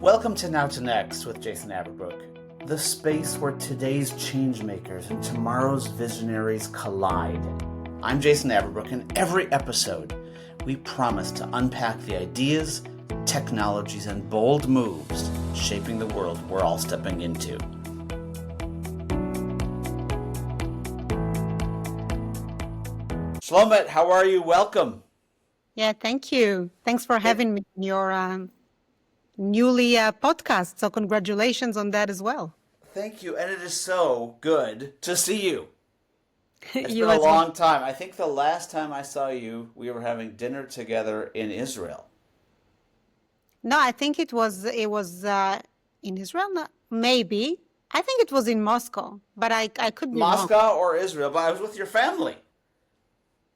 Welcome to Now to Next with Jason Averbook, the space where today's changemakers and tomorrow's visionaries collide. I'm Jason Averbook, and every episode we promise to unpack the ideas, technologies, and bold moves shaping the world we're all stepping into. Shlomit, how are you? Welcome. Yeah, thank you. Thanks for having me in your newly podcast. So congratulations on that as well. Thank you, and it is so good to see you. It's been You a as well. long time. I think the last time I saw you, we were having dinner together in Israel. No, I think it was in Israel. No, maybe I think it was in Moscow, but I could be wrong. Moscow or Israel, but I was with your family.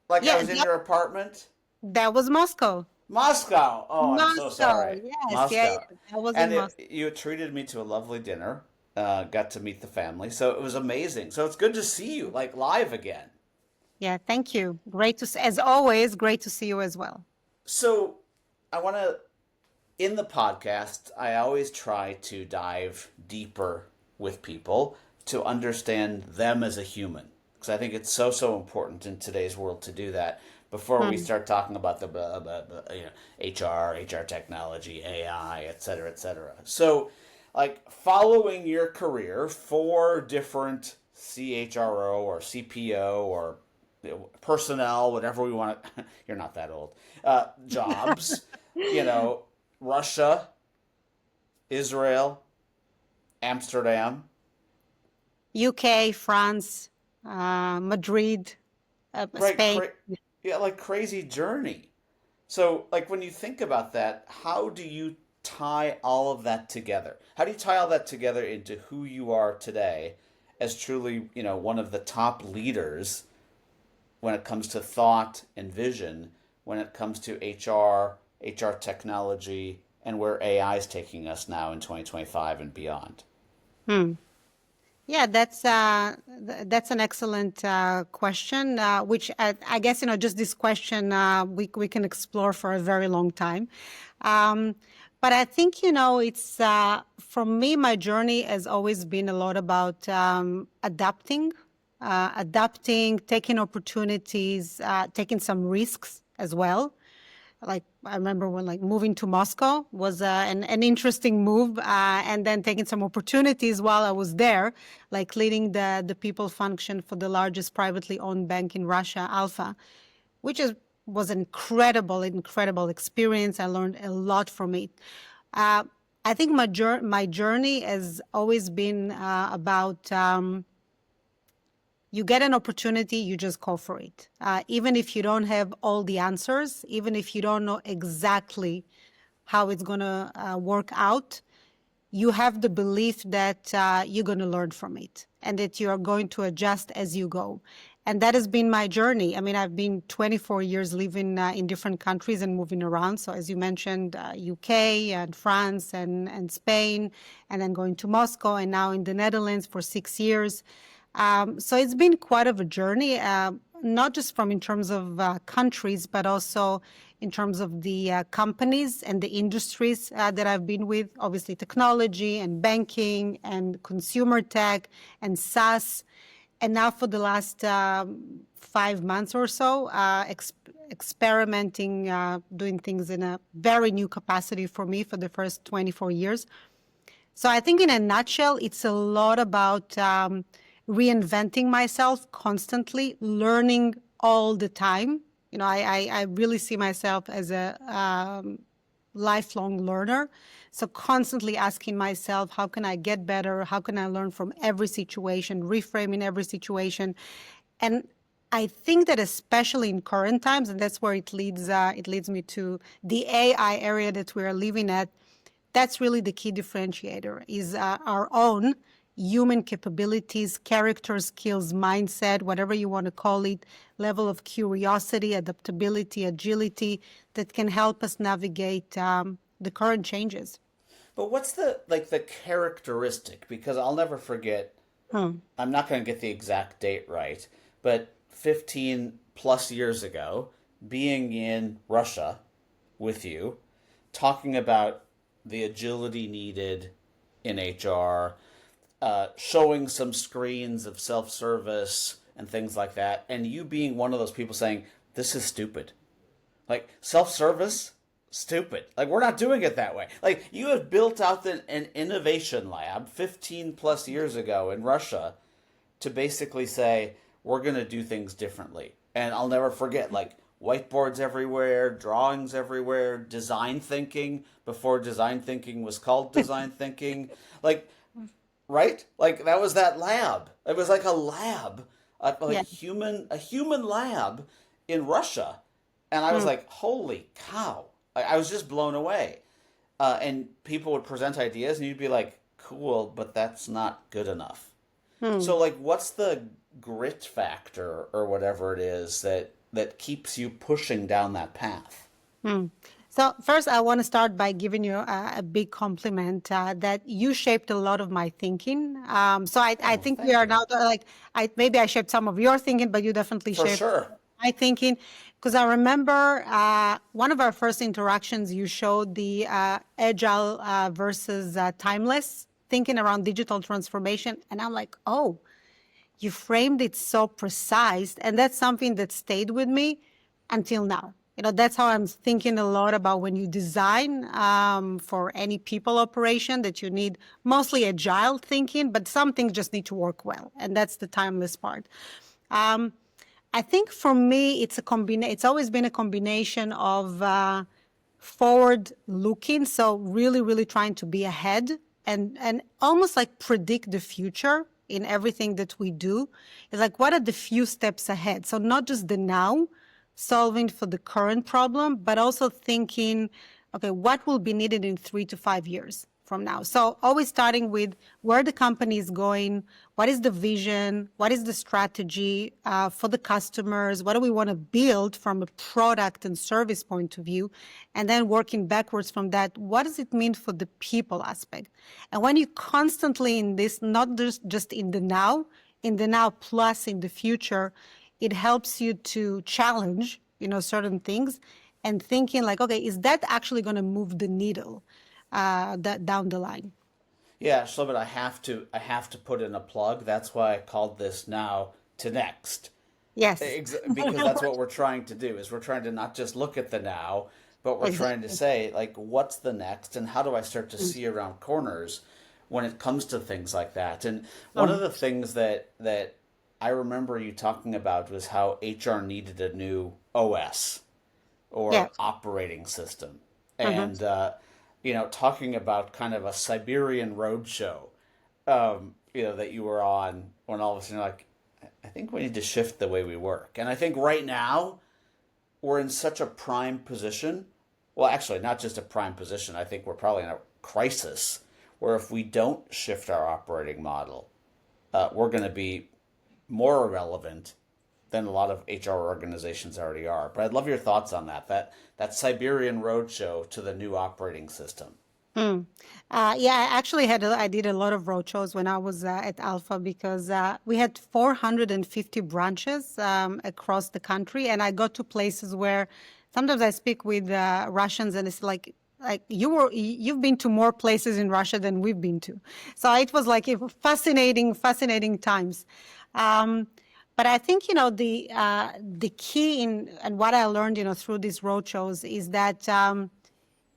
Like I Yeah, was in your apartment. that was Moscow. Moscow. Oh, I'm so Moscow. sorry. Yes, yeah, Moscow. that was And in Moscow. you treated me to a lovely dinner. Got to meet the family. So it was amazing. So it's good to see you, like live again. Yeah, thank you. Great to as always. Great to see you as well. So I want to, in the podcast, I always try to dive deeper with people to understand them as a human. Because I think it's so important in today's world to do that before we start talking about the HR technology, AI, et cetera, et cetera. So, like following your career, 4 different CHRO or CPO or personnel, whatever we want to, you're not that old, jobs, Russia, Israel, Amsterdam. UK, France, Madrid, Right, Spain. yeah, like crazy journey. So, like when you think about that, how do you tie all of that together? How do you tie all that together into who you are today as truly, one of the top leaders when it comes to thought and vision, when it comes to HR technology, and where AI is taking us now in 2025 and beyond? Hmm. Yeah, that's an excellent question, which I guess just this question we can explore for a very long time. Um, but I think it's for me, my journey has always been a lot about adapting, taking opportunities, taking some risks as well. Like I remember when moving to Moscow was an interesting move, and then taking some opportunities while I was there, like leading the people function for the largest privately owned bank in Russia, Alpha, which was an incredible experience. I learned a lot from it. Uh, I think my journey has always been about you get an opportunity, you just go for it. Even if you don't have all the answers, even if you don't know exactly how it's going to work out, you have the belief that you're going to learn from it and that you are going to adjust as you go. And that has been my journey. I mean, I've been 24 years living in different countries and moving around. So as you mentioned, UK and France and Spain, and then going to Moscow and now in the Netherlands for 6 years. So it's been quite of a journey, not just in terms of countries, but also in terms of the companies and the industries that I've been with, obviously technology and banking and consumer tech and SaaS. And now for the last 5 months or so, experimenting, doing things in a very new capacity for me for the first 24 years. So I think in a nutshell, it's a lot about reinventing myself constantly, learning all the time. I really see myself as a lifelong learner. So constantly asking myself, how can I get better? How can I learn from every situation, reframing every situation? And I think that especially in current times, and that's where it leads me to the AI area that we are living at. That's really the key differentiator, is our own human capabilities, character skills, mindset, whatever you want to call it, level of curiosity, adaptability, agility that can help us navigate the current changes. But what's the characteristic? Because I'll never forget, I'm not going to get the exact date right, but 15 plus years ago, being in Russia with you, talking about the agility needed in HR, showing some screens of self-service and things like that, and you being one of those people saying, this is stupid. Like, self-service, stupid. Like, we're not doing it that way. Like, you have built out an innovation lab 15 plus years ago in Russia to basically say, we're going to do things differently. And I'll never forget, like, whiteboards everywhere, drawings everywhere, design thinking before design thinking was called design thinking. Like, right? Like, that was that lab. It was like a lab, Yeah. a human lab in Russia. And I was Mm. like, holy cow. I was just blown away. And people would present ideas, and you'd be like, cool, but that's not good enough. Mm. So, like, what's the grit factor or whatever it is that keeps you pushing down that path? Mm. So first, I want to start by giving you a big compliment that you shaped a lot of my thinking. I Oh, think we thank are you. now like maybe I shaped some of your thinking, but you definitely For shaped sure. my thinking. Because I remember one of our first interactions, you showed the agile versus timeless thinking around digital transformation, and I'm like, oh, you framed it so precise, and that's something that stayed with me until now. That's how I'm thinking a lot about when you design for any people operation, that you need mostly agile thinking, but some things just need to work well, and that's the timeless part. um, I think for me, it's always been a combination of forward looking, so really, really trying to be ahead and almost like predict the future in everything that we do. It's like, what are the few steps ahead? So not just the now, solving for the current problem, but also thinking, okay, what will be needed in 3 to 5 years from now? So always starting with where the company is going, what is the vision, what is the strategy for the customers, what do we want to build from a product and service point of view, and then working backwards from that, what does it mean for the people aspect? And when you constantly in this, not just in the now plus in the future, it helps you to challenge, certain things and thinking like, okay, is that actually going to move the needle that down the line? Yeah, Shlomit, I have to put in a plug. That's why I called this now to next. Yes. Because that's what we're trying to do is we're trying to not just look at the now, but we're trying to Exactly. say, like, what's the next and how do I start to see around corners when it comes to things like that. And one of Um, the things that I remember you talking about was how HR needed a new OS or yes. operating system. Uh-huh. And talking about kind of a Siberian roadshow, that you were on when all of a sudden you're like, I think we need to shift the way we work. And I think right now we're in such a prime position. Well, actually, not just a prime position. I think we're probably in a crisis where if we don't shift our operating model, we're going to be more irrelevant than a lot of HR organizations already are. But I'd love your thoughts on that Siberian roadshow to the new operating system. Mm. Yeah, I did a lot of roadshows when I was at Alpha because we had 450 branches across the country, and I got to places where sometimes I speak with Russians, and it's like you've been to more places in Russia than we've been to. So it was like fascinating times. Um, but I think the key in and what I learned through these roadshows is that.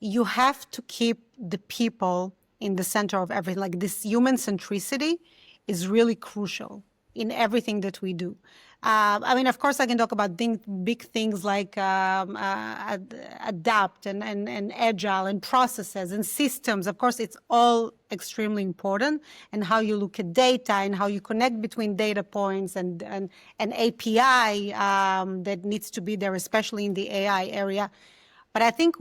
You have to keep the people in the center of everything. Like this human centricity is really crucial in everything that we do. I mean, of course, I can talk about big things like adapt and agile and processes and systems. Of course, it's all extremely important, and how you look at data and how you connect between data points and an API that needs to be there, especially in the AI area. But I think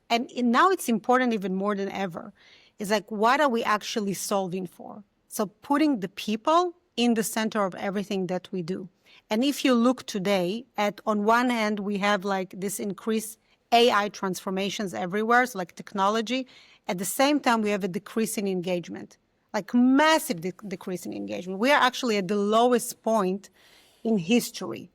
and now it's important even more than ever, is like, what are we actually solving for? So putting the people in the center of everything that we do. And if you look today on one hand, we have like this increased AI transformations everywhere, so like technology. At the same time, we have a decrease in engagement, like massive decrease in engagement. We are actually at the lowest point in history.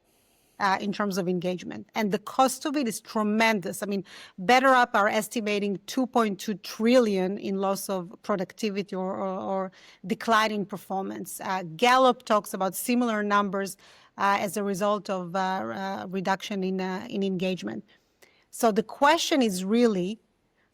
in terms of engagement. And the cost of it is tremendous. I mean, Better Up are estimating 2.2 trillion in loss of productivity or decline in performance. Gallup talks about similar numbers as a result of reduction in engagement. So the question is really,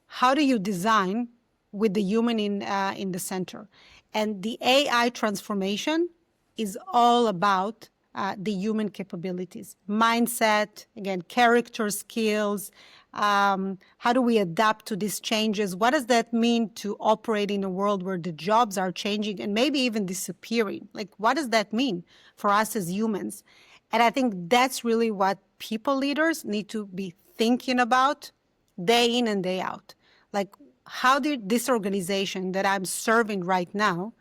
how do you design with the human in the center? And the AI transformation is all about the human capabilities, mindset, again, character skills. How do we adapt to these changes? What does that mean to operate in a world where the jobs are changing and maybe even disappearing? Like, what does that mean for us as humans? And I think that's really what people leaders need to be thinking about day in and day out. Like, how did this organization that I'm serving right now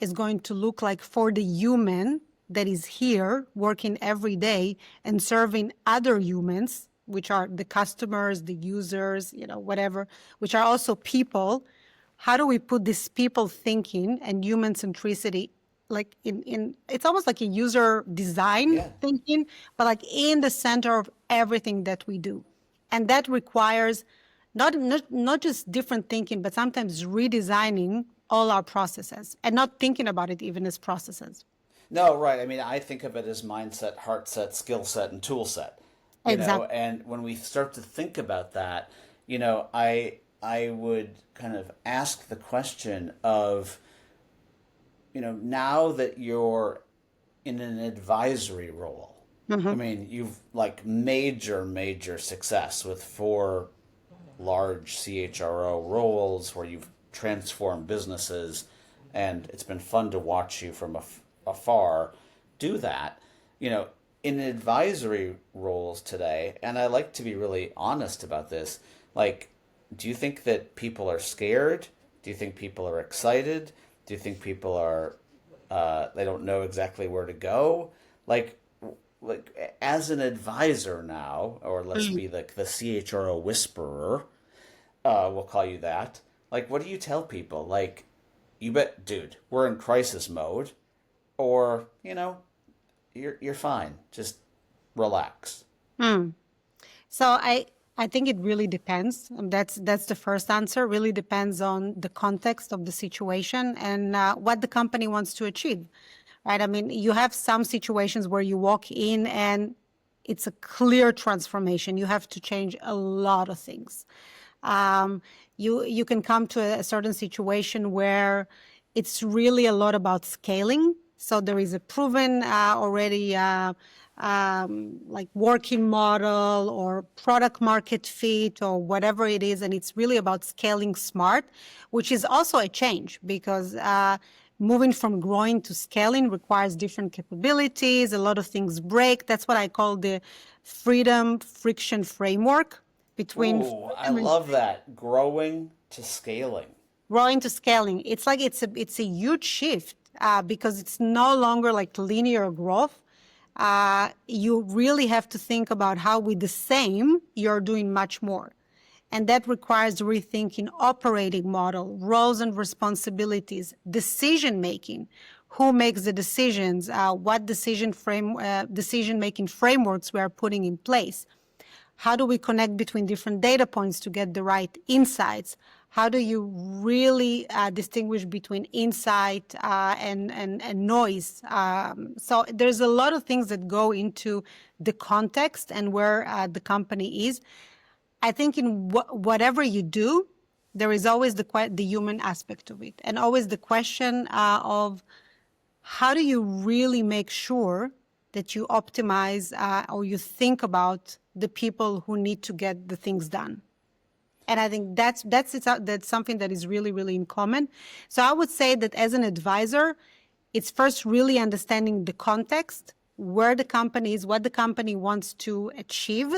is going to look like for the human that is here working every day and serving other humans, which are the customers, the users, whatever, which are also people. How do we put this people thinking and human centricity like in it's almost like a user design Yeah. thinking, but like in the center of everything that we do. And that requires not just different thinking, but sometimes redesigning all our processes and not thinking about it even as processes. No, right. I mean, I think of it as mindset, heart set, skill set, and tool set. Exactly. And when we start to think about that, I would kind of ask the question of, now that you're in an advisory role, I Mm-hmm. mean, you've like major success with four large CHRO roles where you've transformed businesses, and it's been fun to watch you from afar do that. In advisory roles today, and I like to be really honest about this, like, do you think that people are scared? Do you think people are excited? Do you think people are they don't know exactly where to go? Like, as an advisor now, or let's be the CHRO whisperer, we'll call you that. Like, what do you tell people? Like, you bet, dude, we're in crisis mode, or you're fine. Just relax. Mm. So I think it really depends. That's the first answer. Really depends on the context of the situation and what the company wants to achieve, right? I mean, you have some situations where you walk in and it's a clear transformation. You have to change a lot of things. Um, you can come to a certain situation where it's really a lot about scaling. So there is a proven already like working model or product market fit or whatever it is, and it's really about scaling smart, which is also a change because moving from growing to scaling requires different capabilities. A lot of things break. That's what I call the freedom friction framework between Ooh, I love that. Growing to scaling. growing to scaling. It's like it's a huge shift because it's no longer like linear growth. You really have to think about how with the same you're doing much more. And that requires rethinking operating model, roles and responsibilities, decision making, who makes the decisions, what decision making frameworks we are putting in place. How do we connect between different data points to get the right insights? How do you really distinguish between insight and noise? So there's a lot of things that go into the context and where the company is. I think in whatever you do, there is always the human aspect of it, and always the question of how do you really make sure that you optimize or you think about the people who need to get the things done. And I think that's something that is really in common. So I would say that as an advisor, it's first really understanding the context, where the company is, what the company wants to achieve,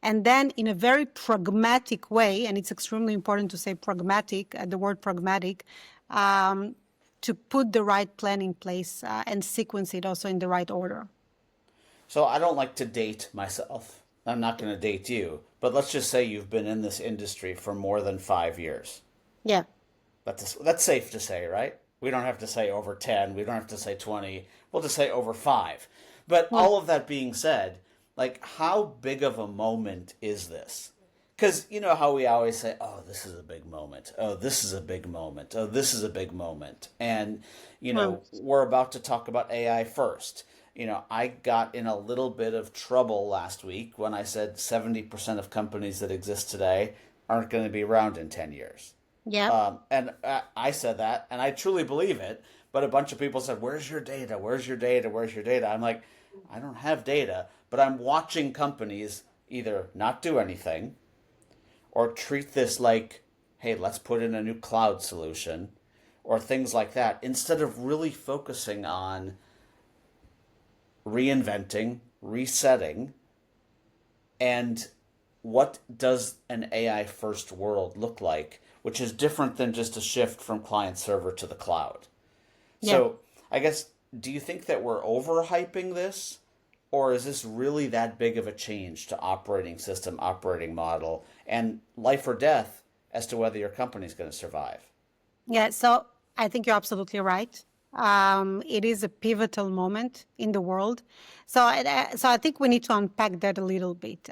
and then in a very pragmatic way, and it's extremely important to say pragmatic, the word pragmatic, to put the right plan in place and sequence it also in the right order. So I don't like to date myself. I'm not going to date you. But let's just say you've been in this industry for more than 5 years. Yeah. That's safe to say, right? We don't have to say over 10. We don't have to say 20. We'll just say over 5. But Well, all of that being said, Like, how big of a moment is this? Because you know how we always say, oh, this is a big moment. Oh, this is a big moment. Oh, this is a big moment. And, True. we're about to talk about AI first. I got in a little bit of trouble last week when I said 70% of companies that exist today aren't going to be around in 10 years. Yeah. And I said that, and I truly believe it. But a bunch of people said, "Where's your data? Where's your data? Where's your data?" I'm like, I don't have data, but I'm watching companies either not do anything or treat this like, hey, let's put in a new cloud solution or things like that instead of really focusing on reinventing, resetting, and what does an AI first world look like, which is different than just a shift from client server to the cloud. Yeah. So, I guess, do you think that we're overhyping this? Or is this really that big of a change to operating system, operating model, and life or death as to whether your company is going to survive? Yeah. So I think you're absolutely right. It is a pivotal moment in the world. So I think we need to unpack that a little bit.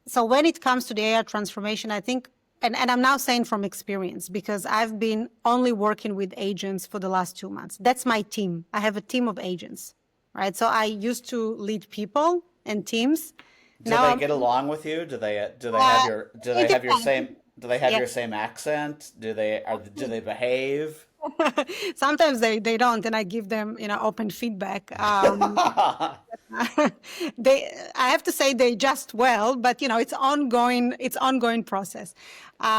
So when it comes to the AI transformation, I think, and I'm now saying from experience, because I've been only working with agents for the last 2 months. That's my team. I have a team of agents, right? So I used to lead people and teams. Do Now they I'm, get along with you? uh, Do it they have your depends. same Yeah. your same accent? Do they behave? Sometimes they don't, and I give them, open feedback. I have to say they adjust well, but it's ongoing process.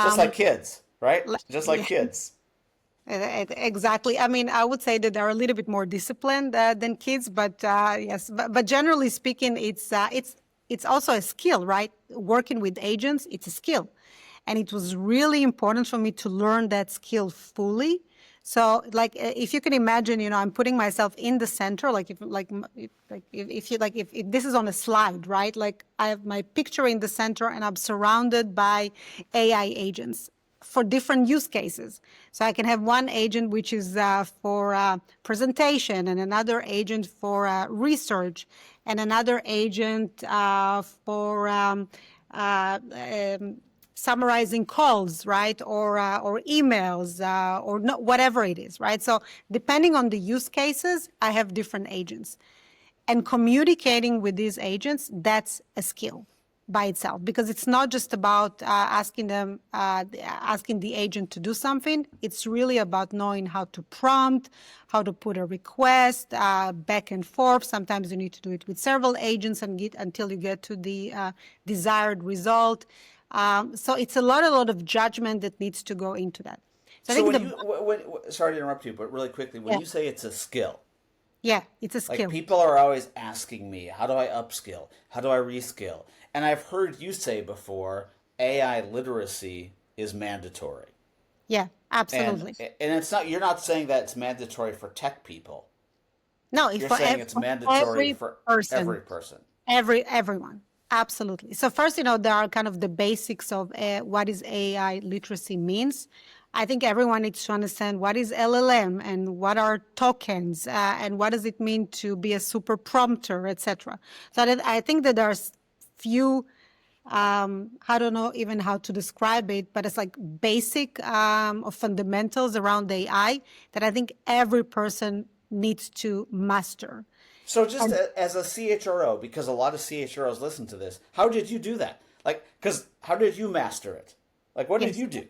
Just like Um, kids, right? Just like yeah, kids. exactly. I mean, I would say that they're a little bit more disciplined than kids, but yes, but generally speaking, it's also a skill, right? Working with agents, it's a skill, and it was really important for me to learn that skill fully. So, like, if you can imagine, I'm putting myself in the center, like if this is on a slide, right? Like I have my picture in the center, and I'm surrounded by AI agents for different use cases. So I can have one agent which is for presentation, and another agent for research, and another agent for summarizing calls, right, or emails, or no, whatever it is, right? So depending on the use cases, I have different agents, and communicating with these agents, that's a skill by itself, because it's not just about asking the agent to do something. It's really about knowing how to prompt, how to put a request back and forth. Sometimes you need to do it with several agents and get until you get to the desired result. So it's a lot of judgment that needs to go into that. So I So think when the you sorry to interrupt you, but really quickly, when yeah, you say it's a skill, yeah, it's a like skill. people are always asking me, how do I upskill? How do I reskill? And I've heard you say before, AI literacy is mandatory. Yeah, And absolutely. it's not, you're not saying that it's mandatory for tech people. No, if You're for, saying it's for mandatory every for person, every person. everyone, absolutely. So first, there are kind of the basics of what is AI literacy means. I think everyone needs to understand what is LLM and what are tokens, and what does it mean to be a super prompter, etc. So I think that there's few, I don't know even how to describe it, but it's like basic or fundamentals around AI that I think every person needs to master. So just And as a CHRO, because a lot of CHROs listen to this, how did you do that? Like, because how did you master it? Like, what did yes, you do?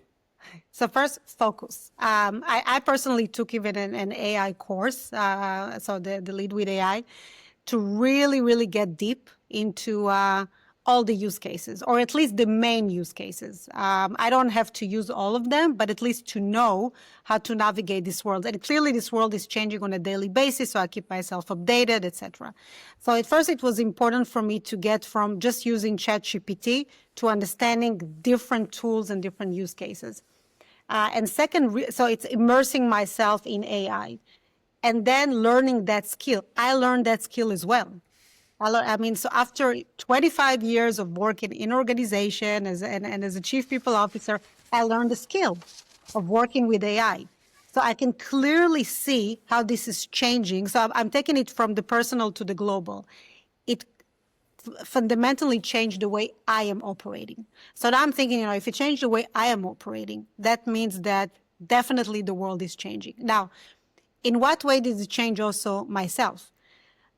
so first, focus. I personally took even an AI course, so the lead with AI, to really get deep into all the use cases, or at least the main use cases. I don't have to use all of them, but at least to know how to navigate this world. And clearly, this world is changing on a daily basis, so I keep myself updated, etc. So at first, it was important for me to get from just using ChatGPT to understanding different tools and different use cases. And second, so it's immersing myself in AI and then learning that skill. I learned that skill as well. I mean, so after 25 years of working in organization and as a chief people officer, I learned the skill of working with AI. So I can clearly see how this is changing. So I'm taking it from the personal to the global. fundamentally change the way I am operating. So now I'm thinking, if it changed the way I am operating, that means that definitely the world is changing. Now, in what way did it change also myself?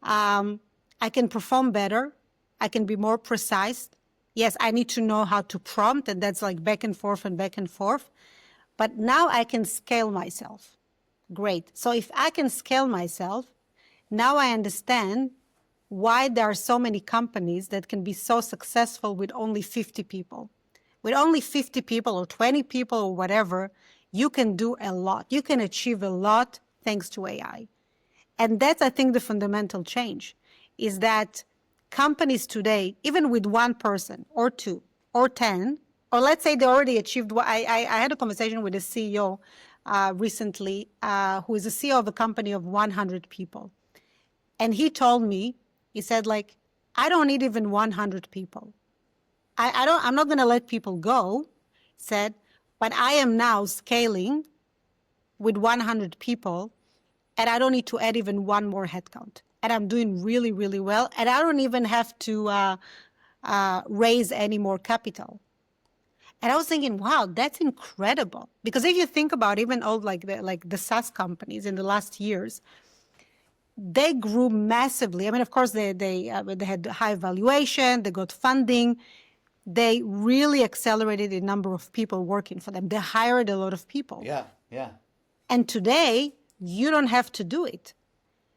I can perform better. I can be more precise. Yes, I need to know how to prompt, and that's like back and forth and back and forth. But now I can scale myself. Great. So if I can scale myself, now I understand why there are so many companies that can be so successful with only 50 people. With only 50 people or 20 people or whatever, you can do a lot. You can achieve a lot thanks to AI. And that's, I think, the fundamental change, is that companies today, even with one person or two or 10, or let's say they already achieved, I had a conversation with a CEO recently, who is a CEO of a company of 100 people. And he told me, he said, like, I don't need even 100 people. I'm not going to let people go, said, but I am now scaling with 100 people, and I don't need to add even one more headcount. And I'm doing really, really well. And I don't even have to raise any more capital. And I was thinking, wow, that's incredible. Because if you think about even all like the SaaS companies in the last years, they grew massively. I mean, of course, they had high valuation, they got funding, they really accelerated the number of people working for them. They hired a lot of people. Yeah, yeah. And today, you don't have to do it.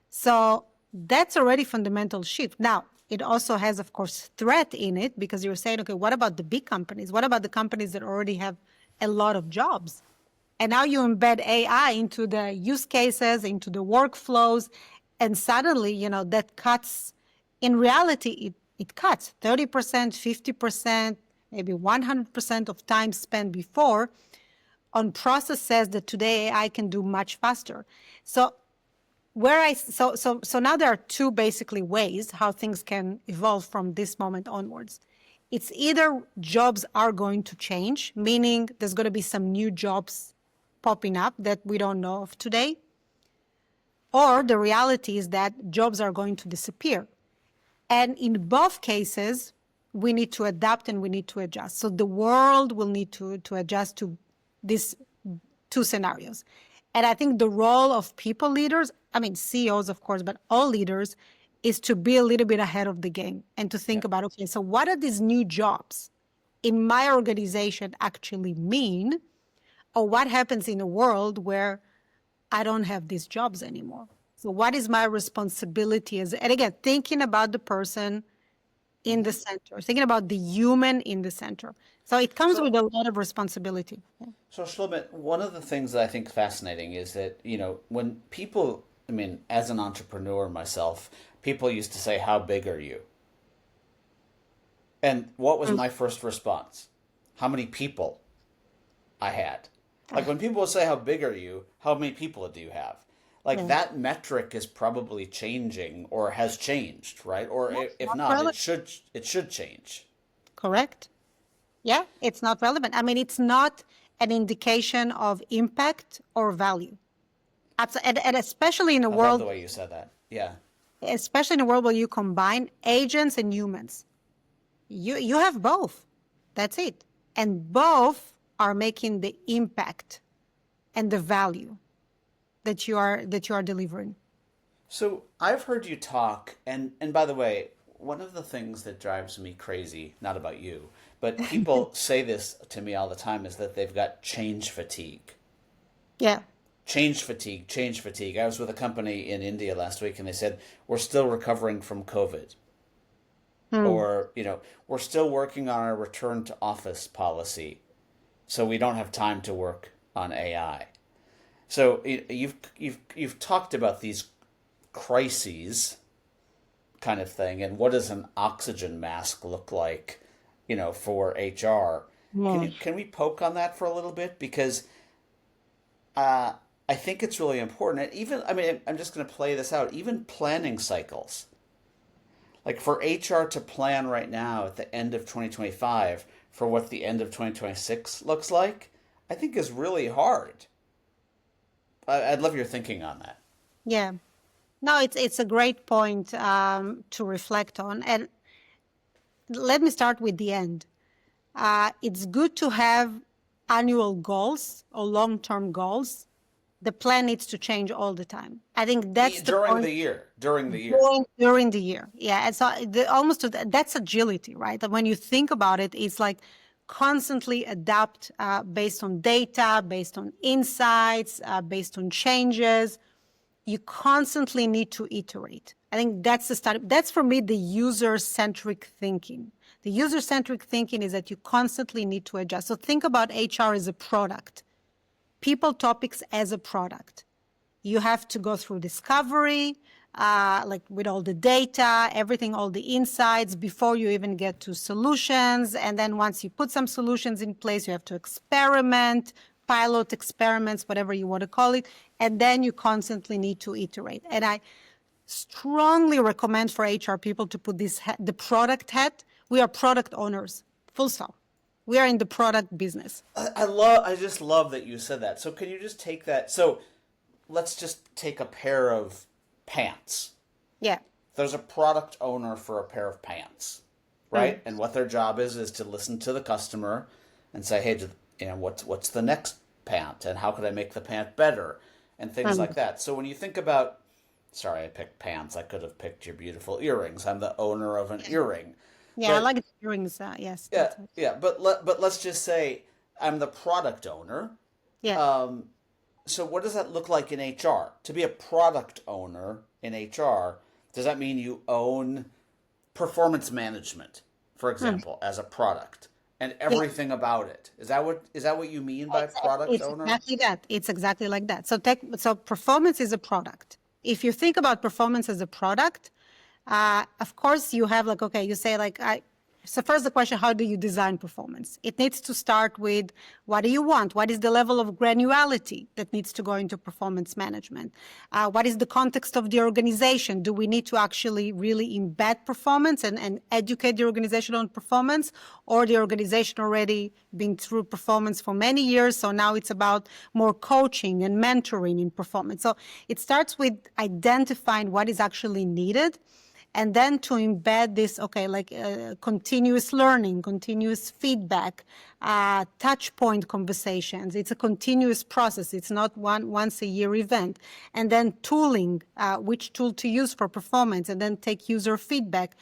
So that's already fundamental shift. Now, it also has, of course, threat in it, because you're saying, okay, what about the big companies? What about the companies that already have a lot of jobs? And now you embed AI into the use cases, into the workflows, and suddenly, that cuts, in reality, it cuts 30%, 50%, maybe 100% of time spent before on processes that today AI can do much faster. So now there are two basically ways how things can evolve from this moment onwards. It's either jobs are going to change, meaning there's going to be some new jobs popping up that we don't know of today, or the reality is that jobs are going to disappear. And in both cases, we need to adapt and we need to adjust. So the world will need to adjust to these two scenarios. And I think the role of people leaders, I mean, CEOs, of course, but all leaders, is to be a little bit ahead of the game and to think about, okay, so what are these new jobs in my organization actually mean? Or what happens in a world where I don't have these jobs anymore? So what is my responsibility and again, thinking about the person in the center, thinking about the human in the center. So it comes with a lot of responsibility. So, Shlomit, one of the things that I think fascinating is that, when people, I mean, as an entrepreneur myself, people used to say, how big are you? And what was my first response? How many people I had? Like when people would say, how big are you? How many people do you have? Like that metric is probably changing or has changed, right? Or if not, it should change. Correct. Yeah, it's not relevant. I mean, it's not an indication of impact or value. And especially in a I love world, the way you said that. Yeah. especially in a world where you combine agents and humans. You have both. That's it. And both are making the impact and the value that you are delivering. So I've heard you talk, and by the way, one of the things that drives me crazy, not about you, but people say this to me all the time, is that they've got change fatigue. Yeah. Change fatigue, change fatigue. I was with a company in India last week, and they said, we're still recovering from COVID. Or, we're still working on our return to office policy, so we don't have time to work on AI. So you've talked about these crises kind of thing, and what does an oxygen mask look like, for HR? Can we poke on that for a little bit, because I think it's really important. And even, I mean, I'm just going to play this out. Even planning cycles, like for HR to plan right now at the end of 2025 for what the end of 2026 looks like, I think is really hard. I'd love your thinking on that. Yeah. No, it's a great point to reflect on. And let me start with the end. It's good to have annual goals or long-term goals. The plan needs to change all the time. I think that's the During point. the year, during the year. During the year, yeah. And so that's agility, right? And when you think about it, it's like constantly adapt based on data, based on insights, based on changes. You constantly need to iterate. I think that's the start. That's for me the user-centric thinking. The user-centric thinking is that you constantly need to adjust. So think about HR as a product, people topics as a product. You have to go through discovery, like with all the data, everything, all the insights before you even get to solutions. And then once you put some solutions in place, you have to experiment, pilot experiments, whatever you want to call it. And then you constantly need to iterate. And I strongly recommend for HR people to put the product hat. We are product owners, full stop. We are in the product business. I just love that you said that. So can you just take that? So let's just take a pair of pants. Yeah. There's a product owner for a pair of pants, right? And what their job is to listen to the customer and say, hey, what's the next pant, and how could I make the pant better, and things like that. So when you think about, sorry, I picked pants. I could have picked your beautiful earrings. I'm the owner of an earring. Yeah, I like the earrings. Yes. Yeah, yeah. But let's just say I'm the product owner. Yeah. So what does that look like in HR? To be a product owner in HR, does that mean you own performance management, for example, as a product, and everything about it? Is that what you mean by product owner? Exactly that. It's exactly like that. So performance is a product. If you think about performance as a product, of course you have like, okay, you say like, so first the question, how do you design performance? It needs to start with what do you want? What is the level of granularity that needs to go into performance management? What is the context of the organization? Do we need to actually really embed performance and educate the organization on performance? Or the organization already been through performance for many years, so now it's about more coaching and mentoring in performance. So it starts with identifying what is actually needed, and then to embed this, okay, like continuous learning, continuous feedback, touch point conversations. It's a continuous process. It's not once a year event. And then tooling, which tool to use for performance, and then take user feedback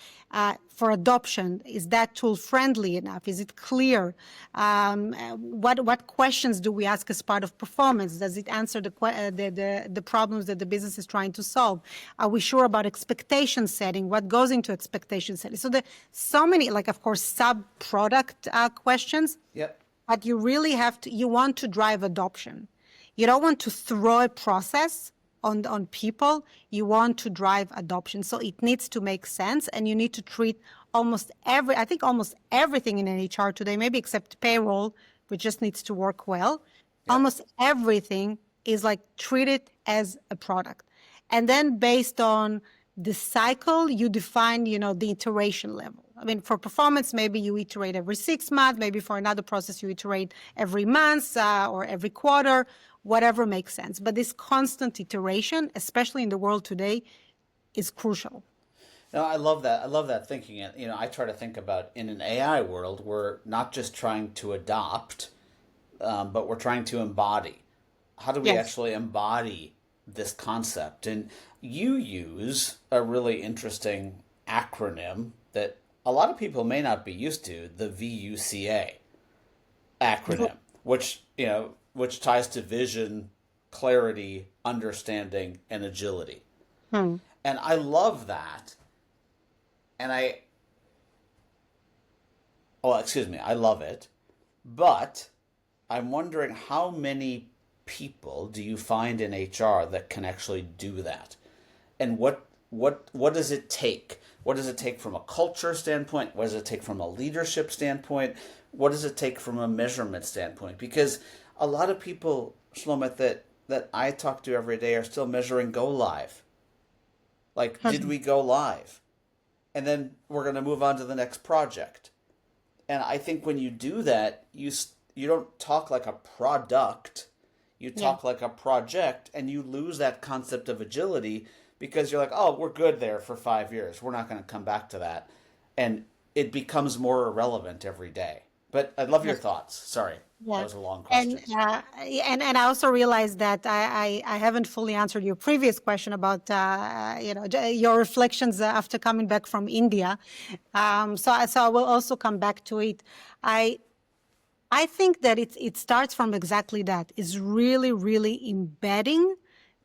for adoption. Is that tool friendly enough? Is it clear? What questions do we ask as part of performance? Does it answer the problems that the business is trying to solve? Are we sure about expectation setting? What goes into expectation setting? So there's so many, like, of course, sub-product questions. Yep. But you really you want to drive adoption. You don't want to throw a process on people. You want to drive adoption. So it needs to make sense, and you need to treat almost everything in an HR today, maybe except payroll, which just needs to work well. Yep. Almost everything is like treated as a product. And then based on the cycle, you define, the iteration level. I mean, for performance, maybe you iterate every 6 months. Maybe for another process, you iterate every month or every quarter, whatever makes sense. But this constant iteration, especially in the world today, is crucial. No, I love that. I love that thinking. I try to think about, in an AI world, we're not just trying to adopt, but we're trying to embody. How do we actually embody this concept? And you use a really interesting acronym that a lot of people may not be used to, the VUCA acronym, which ties to vision, clarity, understanding, and agility. And I love that. And I love it. But I'm wondering, how many people do you find in HR that can actually do that? And what does it take? What does it take from a culture standpoint? What does it take from a leadership standpoint? What does it take from a measurement standpoint? Because a lot of people, Shlomit, that I talk to every day are still measuring go live. Like, did we go live? And then we're going to move on to the next project. And I think when you do that, you don't talk like a product. You talk like a project, and you lose that concept of agility, because you're like, oh, we're good there for 5 years. We're not going to come back to that. And it becomes more irrelevant every day. But I'd love your Yes. thoughts. Sorry, that Yeah. was a long And question. I also realized that I haven't fully answered your previous question about your reflections after coming back from India. So I will also come back to it. I I think that it starts from exactly that, is really, really embedding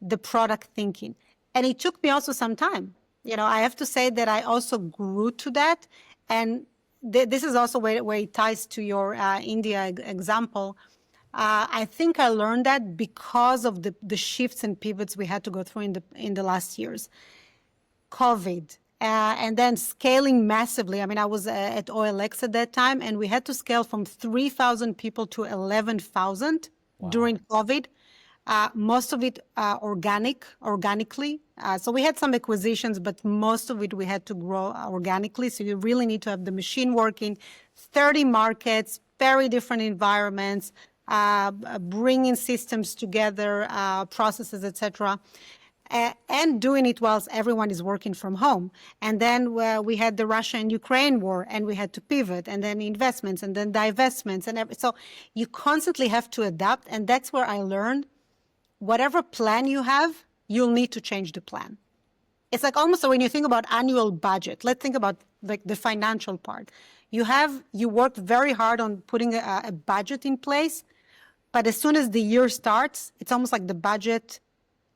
the product thinking. And it took me also some time. I have to say that I also grew to that. And this is also where it ties to your India example. I think I learned that because of the shifts and pivots we had to go through in the last years. COVID, and then scaling massively. I mean, I was at OLX at that time, and we had to scale from 3,000 people to 11,000 Wow. during COVID. Most of it organically. So we had some acquisitions, but most of it we had to grow organically. So you really need to have the machine working, 30 markets, very different environments, bringing systems together, processes, etc., and doing it whilst everyone is working from home. And then we had the Russia and Ukraine war, and we had to pivot, and then investments, and then divestments, so you constantly have to adapt. And that's where I learned, whatever plan you have, you'll need to change the plan. It's like almost when you think about annual budget. Let's think about like the financial part. You worked very hard on putting a budget in place, but as soon as the year starts, it's almost like the budget.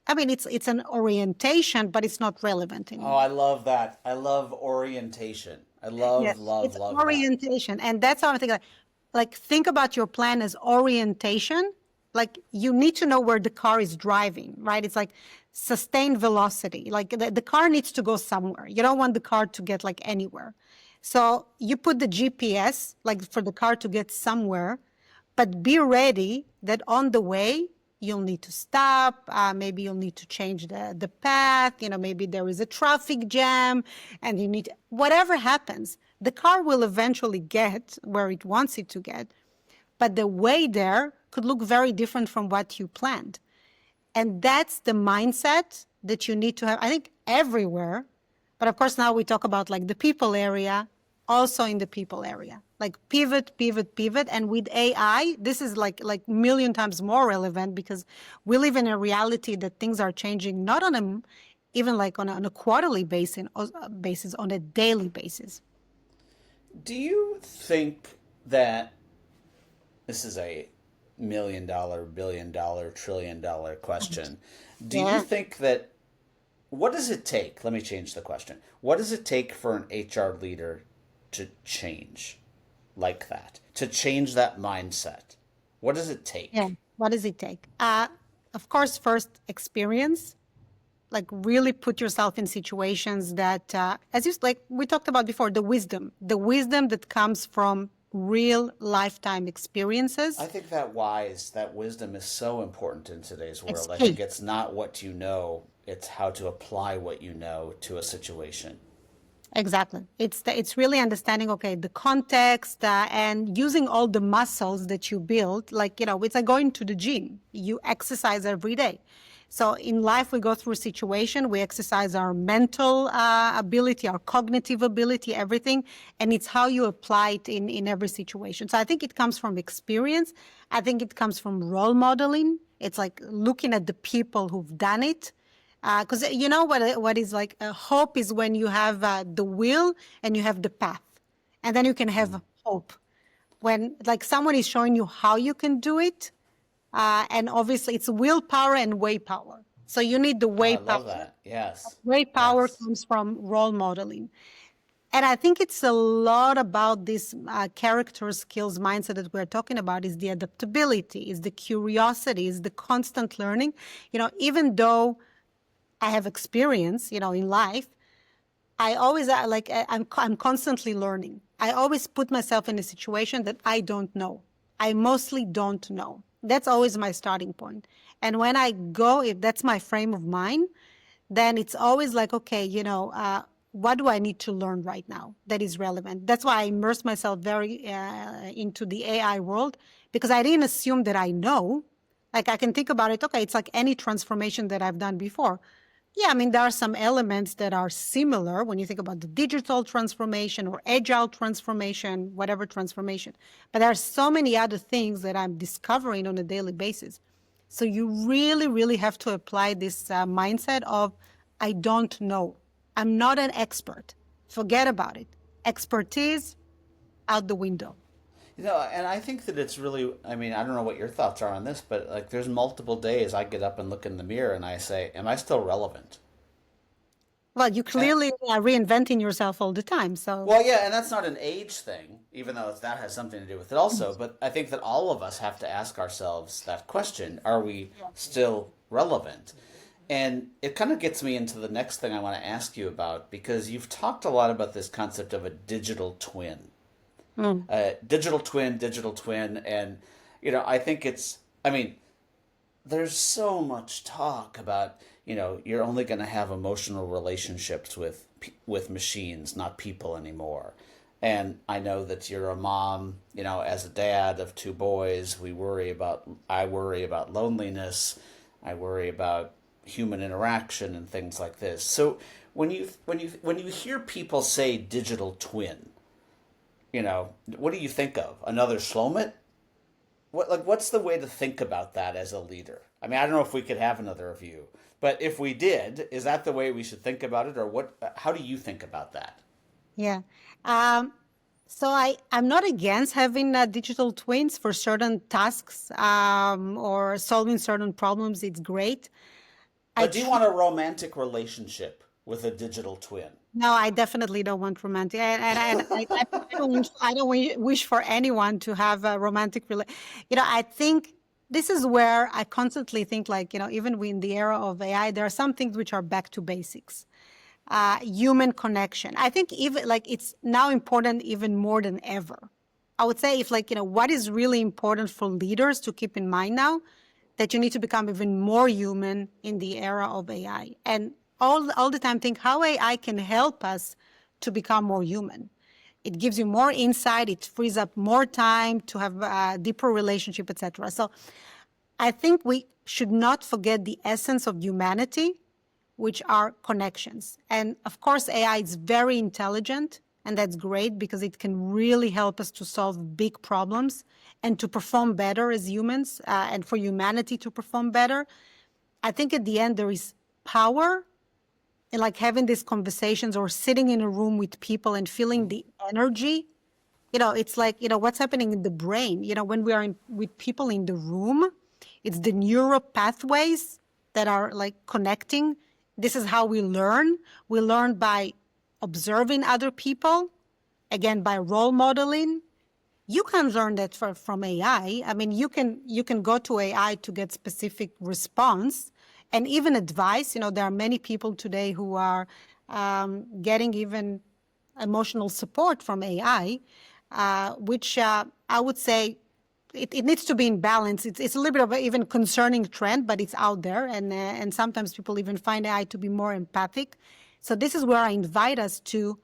I mean, it's an orientation, but it's not relevant Oh, I anymore. love that. I love orientation. I love, Yes, love, it's love that. orientation, and that's how I think. Like think about your plan as orientation. Like you need to know where the car is driving, right? It's like sustained velocity. Like the car needs to go somewhere. You don't want the car to get like anywhere. So you put the GPS like for the car to get somewhere, but be ready that on the way you'll need to stop. Maybe you'll need to change the path. Maybe there is a traffic jam, and you need whatever happens. The car will eventually get where it wants it to get, but the way there could look very different from what you planned. And that's the mindset that you need to have, I think, everywhere. But of course, now we talk about like the people area, also in the people area, like pivot, pivot, pivot. And with AI, this is like million times more relevant because we live in a reality that things are changing, not on even like on a quarterly basis, on a daily basis. Do you think that this is a $1 million, $1 billion, $1 trillion question? Do you Yeah. think that what does it take? Let me change the question. What does it take for an HR leader to change like that? To change that mindset? What does it Yeah. take? What does it take? Of course, first experience, like really put yourself in situations that, as you like we talked about before, the wisdom that comes from real lifetime I experiences. think that wisdom is so important in today's It's world. I think key. it's not what you know, it's how to apply what you know to a situation. Exactly. It's really understanding, okay, the context and using all the muscles that you build. Like, it's like going to the gym. You exercise every day. So in life, we go through a situation, we exercise our mental ability, our cognitive ability, everything. And it's how you apply it in every situation. So I think it comes from experience. I think it comes from role modeling. It's like looking at the people who've done it. Because you know what is like hope is when you have the will and you have the path, and then you can have hope when like someone is showing you how you can do it, and obviously it's willpower and way power. So you need the Oh, way I power. love that. Yes. Way power Yes. comes from role modeling, and I think it's a lot about this character skills mindset that we're talking about. Is the adaptability, is the curiosity, is the constant learning. Even though I have experience, in life, I always I'm constantly learning. I always put myself in a situation that I don't know. I mostly don't know. That's always my starting point. And when I go, if that's my frame of mind, then it's always like, okay, what do I need to learn right now that is relevant? That's why I immerse myself very into the AI world, because I didn't assume that I know. Like I can think about it. Okay, it's like any transformation that I've done before. Yeah, I mean, there are some elements that are similar when you think about the digital transformation or agile transformation, whatever transformation. But there are so many other things that I'm discovering on a daily basis. So you really, really have to apply this mindset of, I don't know. I'm not an expert. Forget about it. Expertise out the window. And I think that it's really, I mean, I don't know what your thoughts are on this, but like there's multiple days I get up and look in the mirror and I say, am I still relevant? Well, you And, clearly are reinventing yourself all the time. So, well, yeah, and that's not an age thing, even though that has something to do with it also. But I think that all of us have to ask ourselves that question: are we still relevant? And it kind of gets me into the next thing I want to ask you about because you've talked a lot about this concept of a digital twin. mm, Digital twin, and I think it's. I mean, there's so much talk about you're only going to have emotional relationships with machines, not people anymore. And I know that you're a mom, as a dad of two boys, I worry about loneliness, I worry about human interaction and things like this. So when you hear people say digital twin, what do you think of? Another Shlomit? What's the way to think about that as a leader? I mean, I don't know if we could have another of you, but if we did, is that the way we should think about it, or what? How do you think about that? yeah. Um, So I'm not against having digital twins for certain tasks or solving certain problems. It's great. I But do you tr- want a romantic relationship with a digital twin? no, I definitely don't want romantic, I don't wish for anyone to have a romantic I think this is where I constantly think like even in the era of AI, there are some things which are back to basics. Human connection. I think even like it's now important even more than ever. I would say if like, what is really important for leaders to keep in mind now, that you need to become even more human in the era of AI. And all the time think how AI can help us to become more human. It gives you more insight, it frees up more time to have a deeper relationship, etc. So I think we should not forget the essence of humanity, which are connections. And of course, AI is very intelligent, and that's great because it can really help us to solve big problems and to perform better as humans and for humanity to perform better. I think at the end, there is power in like having these conversations or sitting in a room with people and feeling the energy. It's like, what's happening in the brain. When we are with people in the room, it's the neural pathways that are like connecting. This is how we learn. We learn by observing other people, again, by role modeling. You can learn that from AI. I mean, you can go to AI to get specific response and even advice. There are many people today who are getting even emotional support from AI, which I would say it needs to be in balance. It's a little bit of an even concerning trend, but it's out there, and sometimes people even find AI to be more empathic. So this is where I invite us to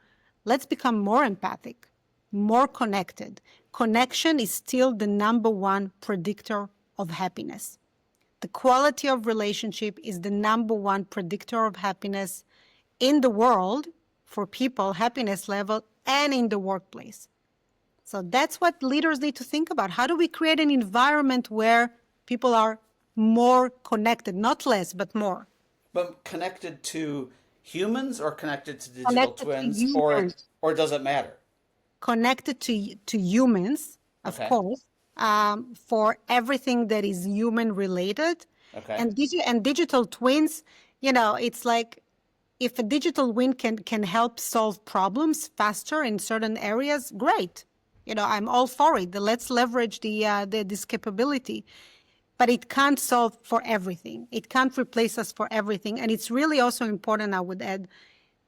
let's become more empathic, more connected. Connection is still the number one predictor of happiness. The quality of relationship is the number one predictor of happiness in the world for people, happiness level, and in the workplace. So that's what leaders need to think about. How do we create an environment where people are more connected, not less, but more But connected to humans or connected to digital connected to twins, humans? or does it matter? Connected to humans, of Okay, course, for everything that is human related. okay. And digital twins, it's like if a digital twin can help solve problems faster in certain areas, great. I'm all for it. Let's leverage this capability. But it can't solve for everything. It can't replace us for everything. And it's really also important, I would add,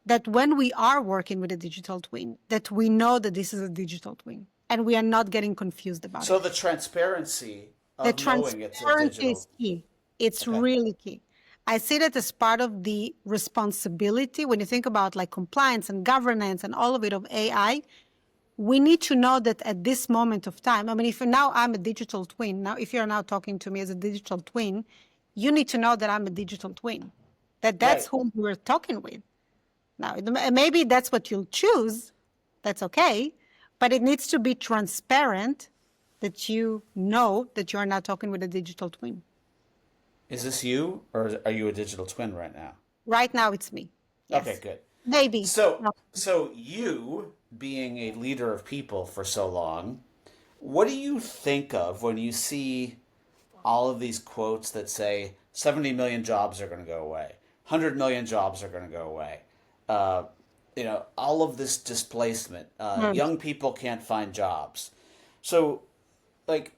that when we are working with a digital twin, that we know that this is a digital twin and we are not getting confused about So it. the transparency The of knowing it's a transparency is digital. key. It's Okay. really key. I see that as part of the responsibility when you think about like compliance and governance and all of it of AI. We need to know that at this moment of time, I mean, if now I'm a digital twin, now if you're now talking to me as a digital twin, you need to know that I'm a digital twin. That's Right. who we're talking with. Now, maybe that's what you'll choose. That's okay. But it needs to be transparent that you know that you're not talking with a digital twin. Is this you, or are you a digital twin right now? Right now, it's me. Okay, Yes. good. Maybe. So, No. so you being a leader of people for so long, what do you think of when you see all of these quotes that say 70 million jobs are going to go away, 100 million jobs are going to go away? Uh, all of this displacement. Hmm. Young people can't find jobs. So, like,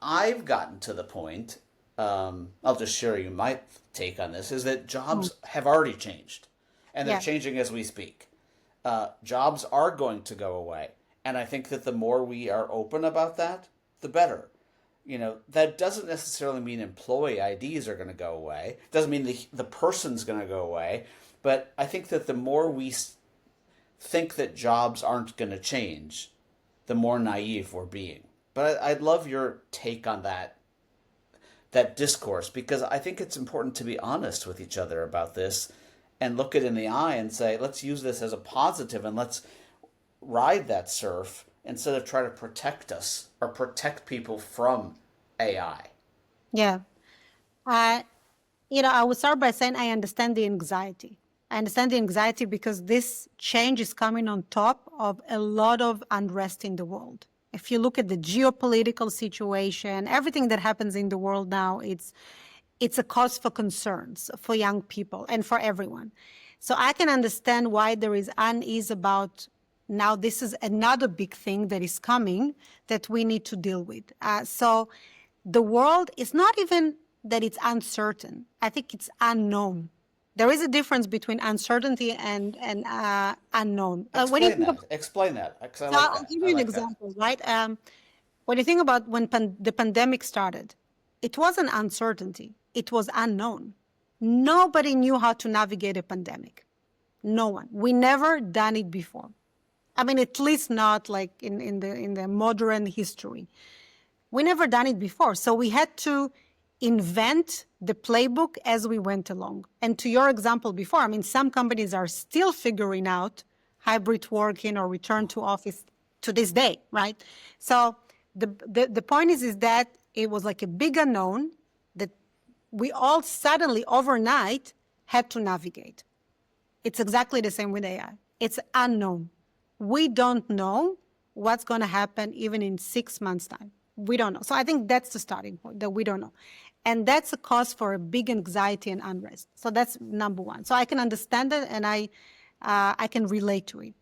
I've gotten to the point, I'll just share you my take on this, is that Hmm. jobs have already changed, and they're Yeah. changing as we speak. Jobs are going to go away. And I think that the more we are open about that, the better. That doesn't necessarily mean employee IDs are going to go away. It doesn't mean the person's going to go away. But I think that the more we think that jobs aren't going to change, the more naive we're being. But I'd love your take on that discourse, because I think it's important to be honest with each other about this and look it in the eye and say, let's use this as a positive and let's ride that surf instead of try to protect us or protect people from AI. Yeah. Uh, I would start by saying I understand the anxiety. I understand the anxiety because this change is coming on top of a lot of unrest in the world. If you look at the geopolitical situation, everything that happens in the world now, it's a cause for concerns for young people and for everyone. So I can understand why there is unease about now this is another big thing that is coming that we need to deal with. So the world is not even that it's uncertain. I think it's unknown. There is a difference between uncertainty and unknown. When you Explain think of, that. Explain that, because I so like I'll that. give I you an like that. example, right? When you think about when the pandemic started, it wasn't uncertainty. It was unknown. Nobody knew how to navigate a pandemic. No one. We never done it before. I mean, at least not like in the modern history. We never done it before. So we had to invent the playbook as we went along. And to your example before, I mean, some companies are still figuring out hybrid working or return to office to this day, right? So the point is that it was like a big unknown that we all suddenly overnight had to navigate. It's exactly the same with AI. It's unknown. We don't know what's going to happen even in 6 months' time. We don't know. So I think that's the starting point, that we don't know. And that's a cause for a big anxiety and unrest. So that's number one. So I can understand it and I can relate to it.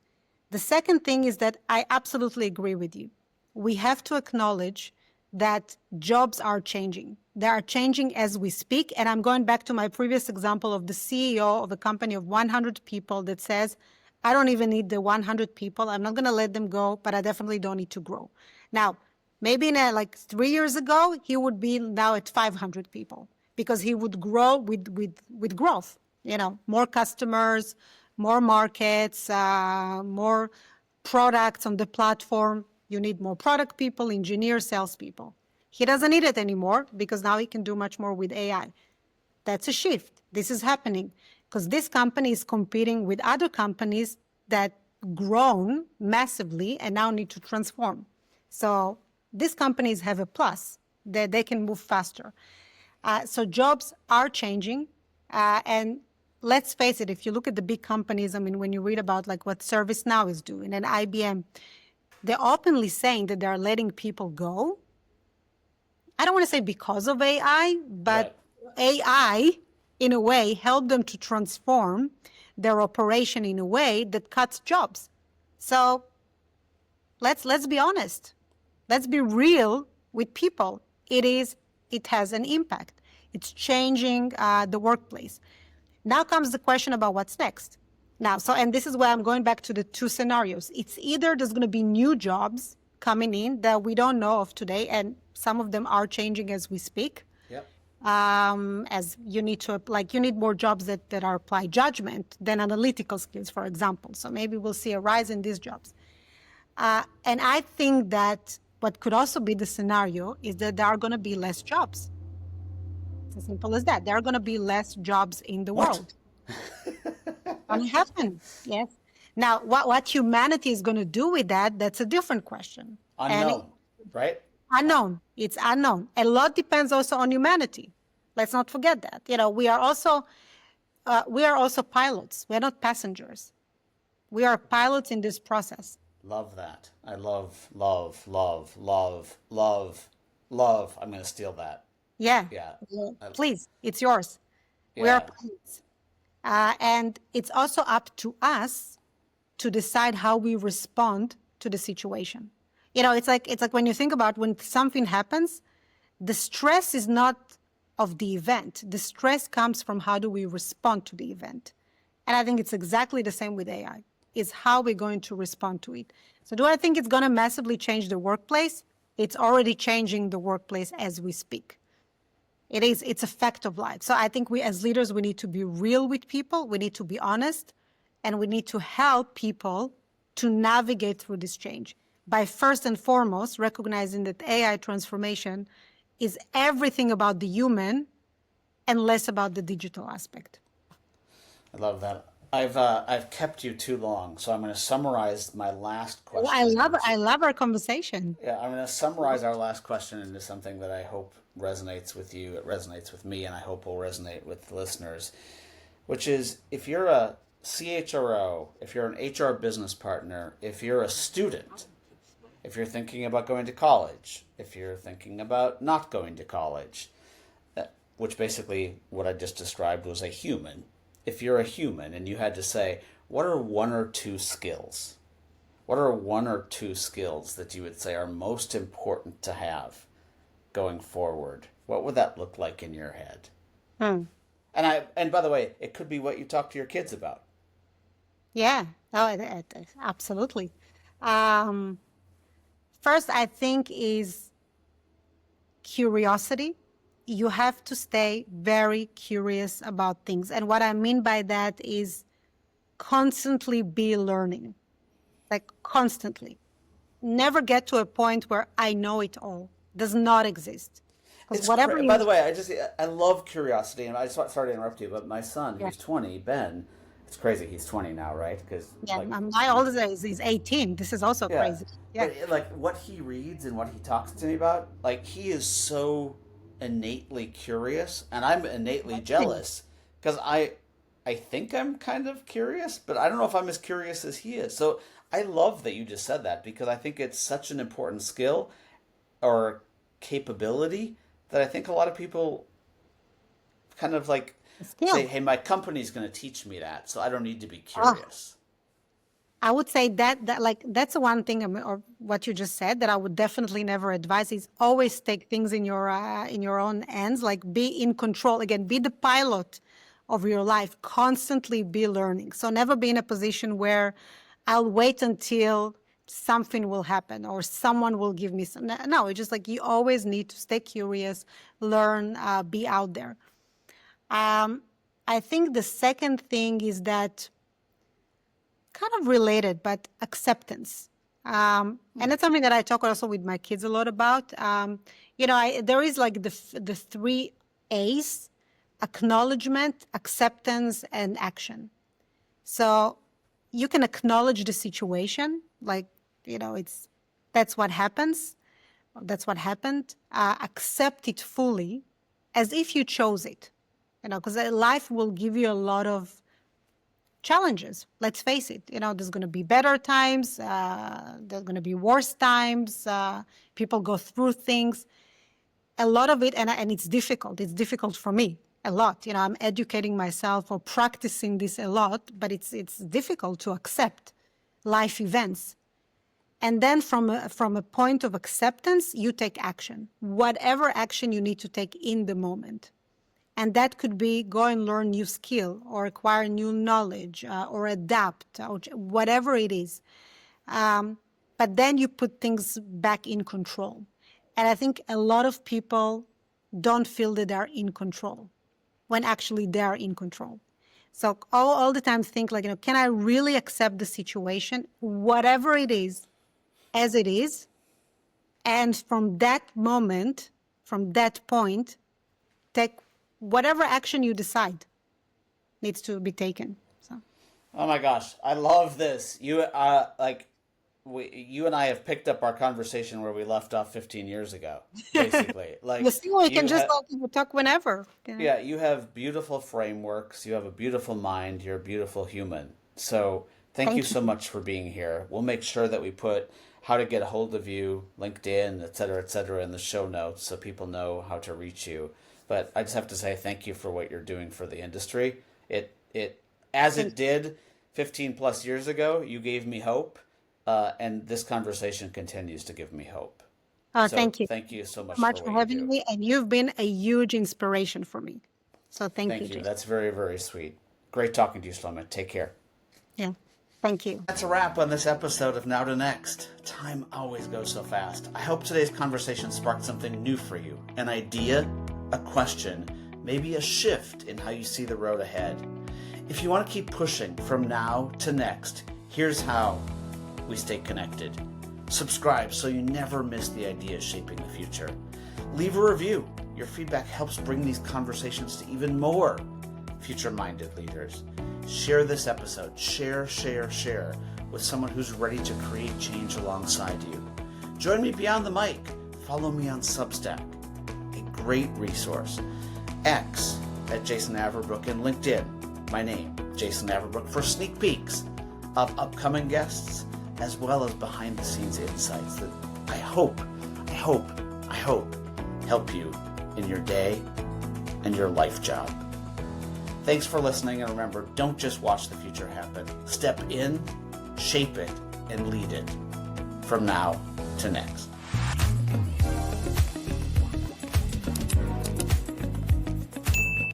The second thing is that I absolutely agree with you. We have to acknowledge that jobs are changing. They are changing as we speak. And I'm going back to my previous example of the CEO of a company of 100 people that says, I don't even need the 100 people. I'm not going to let them go, but I definitely don't need to grow. Now, maybe like 3 years ago, he would be now at 500 people because he would grow with growth, more customers, more markets, more products on the platform. You need more product people, engineers, salespeople. He doesn't need it anymore because now he can do much more with AI. That's a shift. This is happening because this company is competing with other companies that grown massively and now need to transform. So these companies have a plus that they can move faster. So jobs are changing. And let's face it, if you look at the big companies, I mean, when you read about like what ServiceNow is doing and IBM, they're openly saying that they're letting people go. I don't want to say because of AI, Right. but AI, in a way, helped them to transform their operation in a way that cuts jobs. So let's be honest. Let's be real with people. It has an impact. It's changing the workplace. Now comes the question about what's next. Now, and this is where I'm going back to the two scenarios. It's either there's going to be new jobs coming in that we don't know of today, and some of them are changing as we speak. Yep. As you need to, like, you need more jobs that are apply judgment than analytical skills, for example. So maybe we'll see a rise in these jobs. And I think that what could also be the scenario is that there are going to be less jobs. It's as simple as that. There are going to be less jobs in the What? world. Gonna happen. Yes. Now, what humanity is going to do with that, that's a different question. And it's Unknown, right? unknown. It's unknown. A lot depends also on humanity. Let's not forget that. We are also pilots. We're not passengers. We are pilots in this process. Love that. I love, love, love, love, love, love. I'm going to steal that. Yeah. Yeah. Yeah. I, Please, it's yours. We are yeah. pilots. And it's also up to us to decide how we respond to the situation. It's like when you think about when something happens, the stress is not of the event. The stress comes from how do we respond to the event. And I think it's exactly the same with AI, is how we're going to respond to it. So do I think it's going to massively change the workplace? It's already changing the workplace as we speak. It's a fact of life. So I think we as leaders, we need to be real with people. We need to be honest, and we need to help people to navigate through this change by first and foremost recognizing that AI transformation is everything about the human and less about the digital aspect. I love that. I've kept you too long, so I'm going to summarize my last question into I love our conversation. yeah, I'm going to summarize our last question into something that I hope resonates with you, it resonates with me, and I hope will resonate with the listeners, which is if you're a CHRO, if you're an HR business partner, if you're a student, if you're thinking about going to college, if you're thinking about not going to college, which basically what I just described was a human. If you're a human and you had to say, what are one or two skills? What are one or two skills that you would say are most important to have going forward? What would that look like in your head? Hmm. And by the way, it could be what you talk to your kids about. Yeah, oh, absolutely. Um, First, I think is curiosity. You have to stay very curious about things. And what I mean by that is constantly be learning, like constantly. Never get to a point where I know it all. Does not exist. Because whatever By you, the way, I love curiosity, and I just sorry to interrupt you, but my son, yeah, who's 20, Ben, it's crazy. He's 20 now, right? Because yeah, like my oldest is 18. This is also yeah, crazy. Yeah. but like what he reads and what he talks to me about, like he is so innately curious, and I'm innately jealous because I think I'm kind of curious, but I don't know if I'm as curious as he is. So I love that you just said that because I think it's such an important skill or capability that I think a lot of people kind of like say, Skill. "Hey, my company's going to teach me that, so I don't need to be Ah, curious." I would say that like that's the one thing, or what you just said, that I would definitely never advise is always take things in your own hands. Like be in control again, be the pilot of your life. Constantly be learning. So never be in a position where I'll wait until something will happen or someone will give me some. No, it's just like you always need to stay curious, learn, be out there. Um, I think the second thing is that kind of related, but acceptance. And that's something that I talk also with my kids a lot about. There is like the three A's: acknowledgement, acceptance, and action. So you can acknowledge the situation, like, that's what happens, that's what happened. Accept it fully as if you chose it, because life will give you a lot of challenges. Let's face it, there's going to be better times, there's going to be worse times, people go through things, a lot of it, and it's difficult. It's difficult for me a lot. I'm educating myself or practicing this a lot, but it's difficult to accept life events. And then from a point of acceptance, you take action, whatever action you need to take in the moment. And that could be go and learn new skill or acquire new knowledge, or adapt, or whatever it is. But then you put things back in control. And I think a lot of people don't feel that they're in control when actually they're in control. So all the time think like, can I really accept the situation, whatever it is, as it is? And from that moment, from that point, take whatever action you decide. needs to be taken. So Oh my gosh, I love this. You and I have picked up our conversation where we left off 15 years ago, basically. you Like see, we can you just have, talk whenever. Yeah. yeah, you have beautiful frameworks. You have a beautiful mind. You're a beautiful human. So thank you Thank so you. much for being here. We'll make sure that we put how to get a hold of you, LinkedIn, et cetera, in the show notes so people know how to reach you. But I just have to say thank you for what you're doing for the industry. It as Thank it did 15 plus years ago, you gave me hope, and this conversation continues to give me hope. So thank you thank you so so much for much for what you having do. me, and you've been a huge inspiration for me. So thank you, Thank you. Jason. That's very, very sweet. Great talking to you, Shlomit. Take care. Yeah, thank you. That's a wrap on this episode of Now to Next. Time always goes so fast. I hope today's conversation sparked something new for you. An idea, a question, maybe a shift in how you see the road ahead. If you want to keep pushing from now to next, here's how we stay connected. Subscribe so you never miss the ideas shaping the future. Leave a review. Your feedback helps bring these conversations to even more future-minded leaders. Share this episode. Share with someone who's ready to create change alongside you. Join me beyond the mic. Follow me on Substack, a great resource. X at Jason Averbook, and LinkedIn, my name, Jason Averbook, for sneak peeks of upcoming guests as well as behind the scenes insights that I hope help you in your day and your life job. Thanks for listening, and remember, don't just watch the future happen. Step in, shape it, and lead it from now to next.